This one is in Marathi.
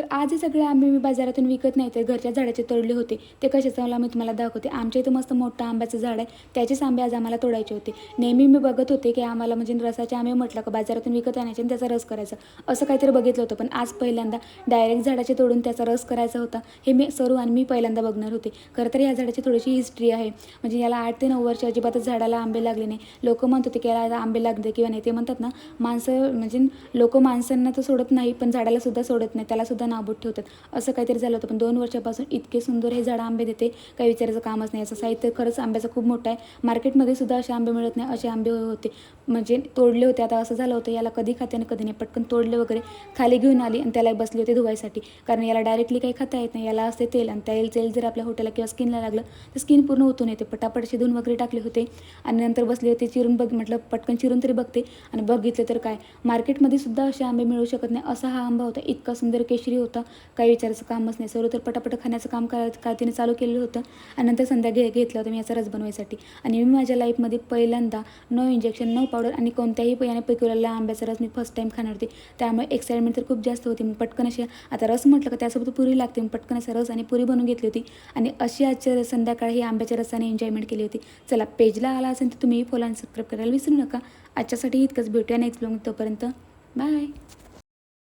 तर आज हे सगळे आंबे मी बाजारातून विकत नाही तर घरच्या झाडाचे तोडले होते. ते कशाचं मला मी तुम्हाला दाखवते. आमच्या इथं मस्त मोठं आंब्याचं झाड आहे, त्याचेच आंबे आज आम्हाला तोडायचे होते. नेहमी मी बघत होते की आम्हाला म्हणजे रसाचे आंबे म्हटलं का बाजारातून विकत आणायचे आणि त्याचा रस करायचा, असं काहीतरी बघितलं होतं. पण आज पहिल्यांदा डायरेक्ट झाडाचे तोडून त्याचा रस करायचा होता, हे मी सरू आणि मी पहिल्यांदा बघणार होते. खरं तर या झाडाची थोडीशी हिस्ट्री आहे. म्हणजे याला 8 ते 9 वर्ष अजिबातच झाडाला आंबे लागले नाही. लोक म्हणत होते की याला आंबे लागले किंवा नाही. ते म्हणतात ना, माणसं म्हणजे लोक माणसांना तर सोडत नाही, पण झाडाला सुद्धा सोडत नाही, त्याला सुद्धा नाबूद ठेवतात, असं काहीतरी झालं होतं. पण 2 वर्षापासून इतके सुंदर हे झाड आंबे देते, काही विचारायचं कामच नाही. असं साहित्य खरंच आंब्याचं खूप मोठं आहे. मार्केटमध्ये सुद्धा असे आंबे मिळत नाही, असे आंबे होते. म्हणजे तोडले होते. आता असं झालं होतं, याला कधी खाते आणि कधी नाही. पटकन तोडले वगैरे, खाली घेऊन आली आणि त्याला बसले होते धुवायसाठी, कारण याला डायरेक्टली काही खाता येत नाही. याला असते तेल, आणि तेल जर आपल्या होट्याला किंवा स्किनला लागलं तर स्किन पूर्ण ओतून येते. पटापट धुवून वगैरे टाकले होते आणि नंतर बसले होते चिरून. म्हटलं पटकन चिरून तरी बघते, आणि बघितलं तर काय, मार्केटमध्ये सुद्धा असे आंबे मिळू शकत नाही, असा हा आंबा होता. इतका सुंदर केशरी होता, काही विचारायचं कामच नाही. सर्व तर पटापट खाण्याचं काम काय तिने चालू केलेलं होतं. आणि नंतर संध्या घेतलं होतं मी याचा रस बनवायसाठी. आणि मी माझ्या लाईफमध्ये पहिल्यांदा नो इंजेक्शन, नो पावडर आणि कोणत्याही याने पिकवलेला आंब्याचा रस मी फर्स्ट टाईम खाणार होते. त्यामुळे एक्साइटमेंट तर खूप जास्त होती. मी पटकन अशी, आता रस म्हटलं का त्यासोबत पुरी लागते, मी पटकन असा रस आणि पुरी बनवून घेतली होती. आणि अशी आजच्या संध्याकाळी ही आंब्याच्या रसाने एन्जॉयमेंट केली होती. चला, पेजला आला असेल तर तुम्ही फॉलो आणि सबस्क्राईब करायला विसरू नका. आजच्यासाठी इतकंच. भेटूया नेक्स्ट ब्लॉग. तोपर्यंत बाय.